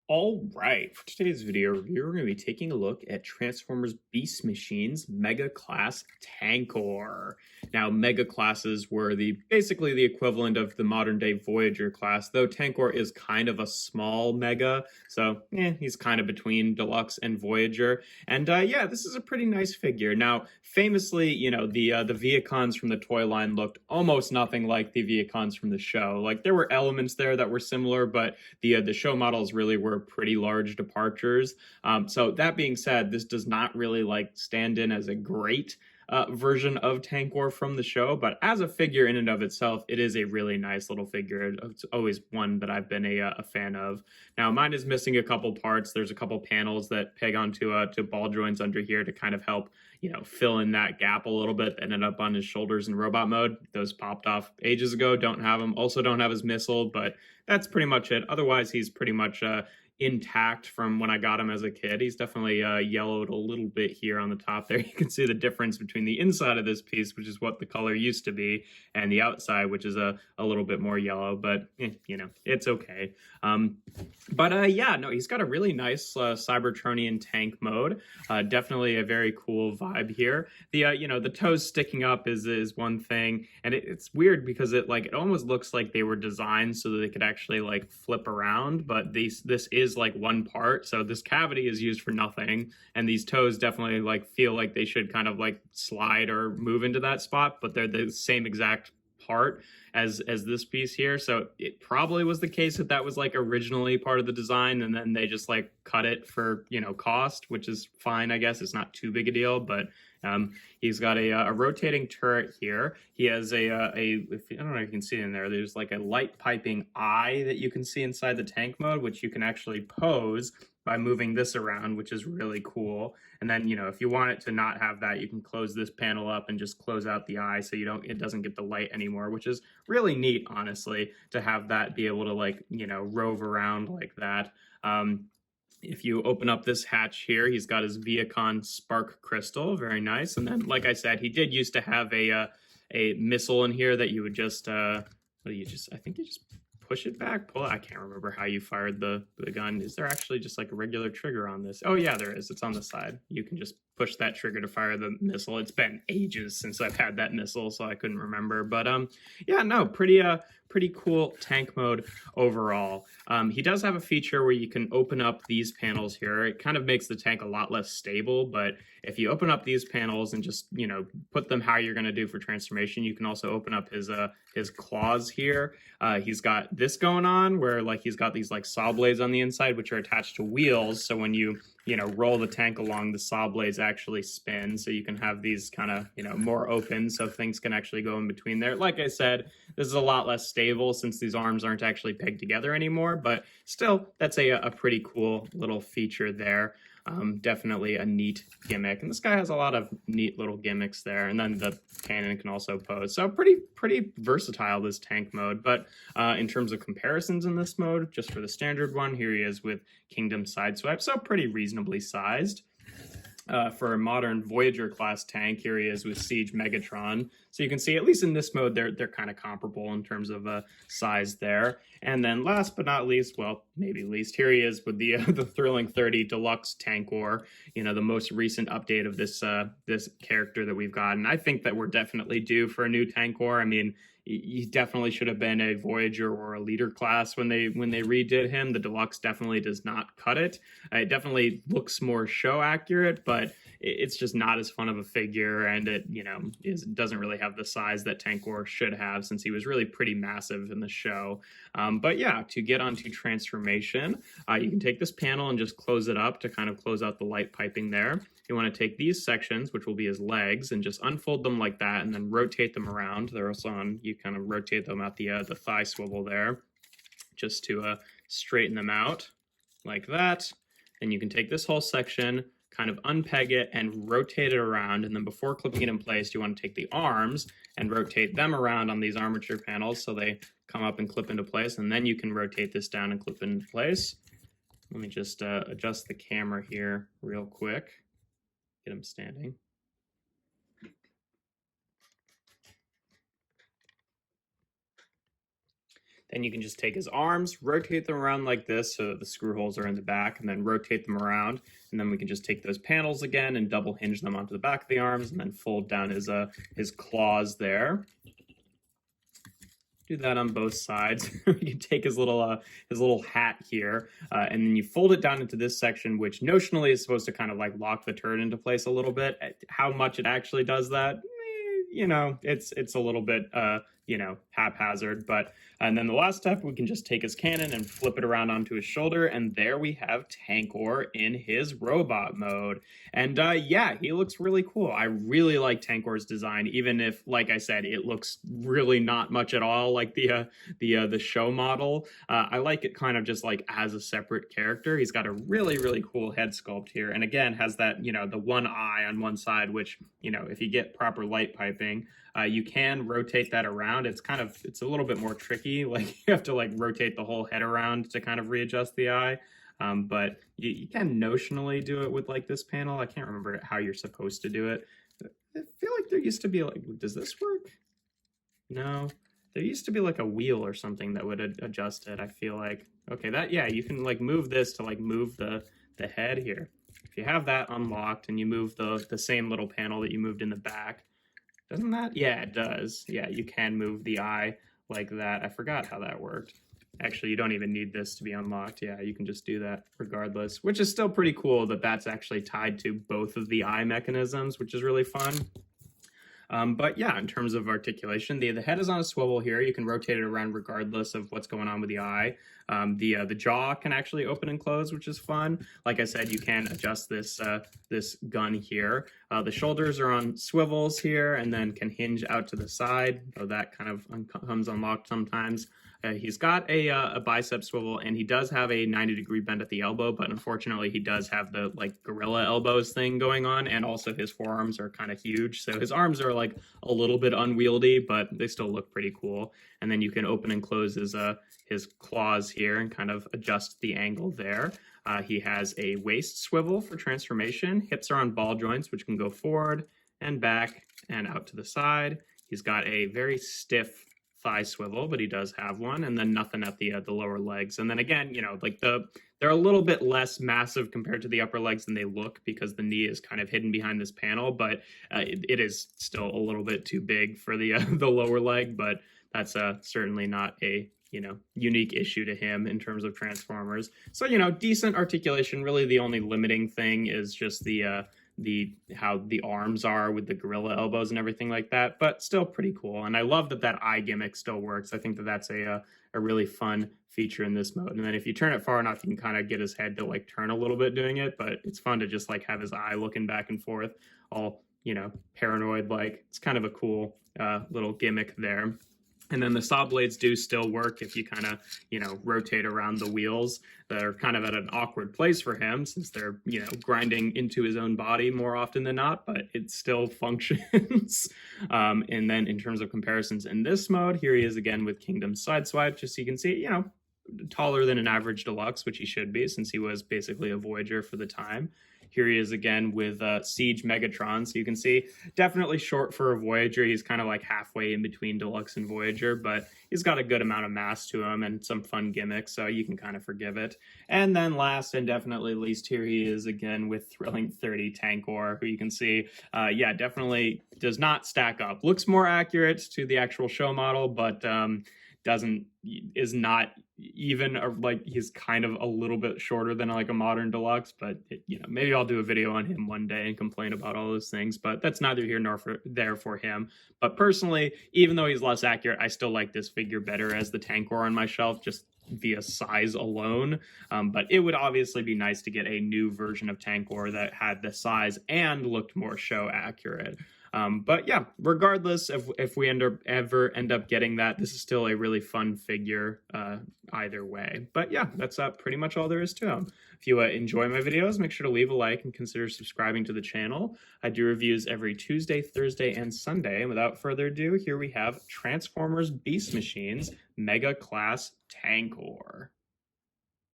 All right, for today's video review, we're going to be taking a look at Transformers Beast Machines Mega Class Tankor. Now, Mega Classes were basically the equivalent of the modern day Voyager class, though Tankor is kind of a small Mega, so he's kind of between Deluxe and Voyager. And yeah, this is a pretty nice figure. Now, famously, the Viacons from the toy line looked almost nothing like the Viacons from the show. Like, there were elements there that were similar, but the show models really were pretty large departures. So that being said, this does not really stand in as a great version of Tankor from the show, but as a figure in and of itself, it is a really nice little figure. It's always one that I've been a fan of. Now, mine is missing a couple parts. There's a couple panels that peg onto to ball joints under here to kind of help, fill in that gap a little bit. Ended up on his shoulders in robot mode. Those popped off ages ago. Don't have them. Also don't have his missile, but that's pretty much it. Otherwise, he's pretty much intact from when I got him as a kid. He's definitely yellowed a little bit here on the top there. You can see the difference between the inside of this piece, which is what the color used to be, and the outside, which is a little bit more yellow, but it's okay. Yeah, no, he's got a really nice cybertronian tank mode. Definitely a very cool vibe here. The toes sticking up is one thing, and it's weird because it almost looks like they were designed so that they could actually flip around, but this is one part, so this cavity is used for nothing, and these toes definitely feel like they should kind of slide or move into that spot, but they're the same exact part as this piece here. So it probably was the case that was originally part of the design, and then they just cut it for cost, which is fine, I guess. It's not too big a deal, but he's got a rotating turret here. He has if, I don't know if you can see in there, there's a light piping eye that you can see inside the tank mode, which you can actually pose by moving this around, which is really cool. And then, if you want it to not have that, you can close this panel up and just close out the eye so it doesn't get the light anymore, which is really neat, honestly, to have that be able to rove around like that. If you open up this hatch here, he's got his Viacon Spark Crystal, very nice. And then, like I said, he did used to have a missile in here that you would just, I think you just push it back, pull it. I can't remember how you fired the gun. Is there actually just a regular trigger on this? Oh yeah, there is. It's on the side. You can just push that trigger to fire the missile. It's been ages since I've had that missile, so I couldn't remember. But yeah, no, pretty cool tank mode overall. He does have a feature where you can open up these panels here. It kind of makes the tank a lot less stable, but if you open up these panels and just put them how you're going to do for transformation, you can also open up his claws here. He's got this going on where he's got these saw blades on the inside, which are attached to wheels, so when you roll the tank along, the saw blades actually spin, so you can have these kind of more open, so things can actually go in between there. Like I said, this is a lot less stable since these arms aren't actually pegged together anymore, but still, that's a pretty cool little feature there. Definitely a neat gimmick, and this guy has a lot of neat little gimmicks there, and then the cannon can also pose, so pretty versatile, this tank mode. But in terms of comparisons in this mode, just for the standard one, here he is with Kingdom Sideswipe, so pretty reasonably sized. For a modern Voyager class tank, here he is with Siege Megatron. So you can see, at least in this mode, they're kind of comparable in terms of size there. And then last but not least, well, maybe least, here he is with the Thrilling 30 Deluxe Tankor, the most recent update of this character that we've gotten. I think that we're definitely due for a new Tankor. I mean, he definitely should have been a Voyager or a leader class when they redid him. The Deluxe definitely does not cut it. It definitely looks more show accurate, but it's just not as fun of a figure, and it doesn't really have the size that Tankor should have, since he was really pretty massive in the show. But yeah, to get onto transformation, you can take this panel and just close it up to kind of close out the light piping there. You want to take these sections, which will be his legs, and just unfold them like that, and then rotate them around. They're also on, you kind of rotate them at the thigh swivel there, just to straighten them out like that. Then you can take this whole section, kind of unpeg it and rotate it around, and then before clipping it in place, you want to take the arms and rotate them around on these armature panels so they come up and clip into place, and then you can rotate this down and clip into place. Let me just adjust the camera here real quick. Get him standing. Then you can just take his arms, rotate them around like this so that the screw holes are in the back, and then rotate them around. And then we can just take those panels again and double hinge them onto the back of the arms, and then fold down his claws there. Do that on both sides. You can take his little hat here, and then you fold it down into this section, which notionally is supposed to kind of like lock the turret into place a little bit. How much it actually does that, you know, it's a little bit, you know, haphazard. But and then the last step, we can just take his cannon and flip it around onto his shoulder, and there we have Tankor in his robot mode. And yeah, he looks really cool. I really like Tankor's design, even if, like I said, it looks really not much at all like the show model. I like it kind of just like as a separate character. He's got a really cool head sculpt here, and again has that, you know, the one eye on one side, which, you know, if you get proper light piping, you can rotate that around. It's a little bit more tricky. Like you have to like rotate the whole head around to kind of readjust the eye. But you can notionally do it with like this panel. I can't remember how you're supposed to do it. I feel like there used to be like, does this work? No, there used to be like a wheel or something that would adjust it. I feel like, okay, that, yeah, you can like move this to like move the head here. If you have that unlocked and you move the same little panel that you moved in the back, doesn't that? Yeah, it does. Yeah, you can move the eye like that. I forgot how that worked. Actually, you don't even need this to be unlocked. Yeah, you can just do that regardless, which is still pretty cool that that's actually tied to both of the eye mechanisms, which is really fun. But yeah, in terms of articulation, the head is on a swivel here. You can rotate it around regardless of what's going on with the eye. The jaw can actually open and close, which is fun. Like I said, you can adjust this gun here. The shoulders are on swivels here and then can hinge out to the side, though that kind of comes unlocked sometimes. He's got a bicep swivel, and he does have a 90-degree bend at the elbow, but unfortunately he does have the like gorilla elbows thing going on, and also his forearms are kind of huge, so his arms are like a little bit unwieldy, but they still look pretty cool. And then you can open and close his claws here and kind of adjust the angle there. He has a waist swivel for transformation. Hips are on ball joints, which can go forward and back and out to the side. He's got a very stiff thigh swivel, but he does have one, and then nothing at the lower legs. And then again, you know, like they're a little bit less massive compared to the upper legs than they look because the knee is kind of hidden behind this panel, but it is still a little bit too big for the lower leg. But that's certainly not a, you know, unique issue to him in terms of Transformers. So, you know, decent articulation. Really the only limiting thing is just the how the arms are with the gorilla elbows and everything like that, but still pretty cool. And I love that eye gimmick still works. I think that's a really fun feature in this mode. And then if you turn it far enough, you can kind of get his head to like turn a little bit doing it, but it's fun to just like have his eye looking back and forth, all, you know, paranoid. Like it's kind of a cool little gimmick there. And then the saw blades do still work if you kind of, you know, rotate around the wheels. They're kind of at an awkward place for him since they're, you know, grinding into his own body more often than not, but it still functions. And then in terms of comparisons in this mode, here he is again with Kingdom Sideswipe, just so you can see, you know, taller than an average deluxe, which he should be since he was basically a Voyager for the time. Here he is again with Siege Megatron. So you can see definitely short for a Voyager. He's kind of like halfway in between Deluxe and Voyager, but he's got a good amount of mass to him and some fun gimmicks, so you can kind of forgive it. And then last and definitely least, here he is again with Thrilling 30 Tankor, who you can see, yeah, definitely does not stack up. Looks more accurate to the actual show model, but is not even like, he's kind of a little bit shorter than like a modern deluxe, but you know, maybe I'll do a video on him one day and complain about all those things, but that's neither here nor there for him. But personally, even though he's less accurate, I still like this figure better as the Tankor on my shelf, just via size alone. But it would obviously be nice to get a new version of Tankor that had the size and looked more show accurate. But yeah, regardless if we ever end up getting that, this is still a really fun figure either way. But yeah, that's pretty much all there is to him. If you enjoy my videos, make sure to leave a like and consider subscribing to the channel. I do reviews every Tuesday, Thursday, and Sunday. And without further ado, here we have Transformers Beast Machines Mega Class Tankor.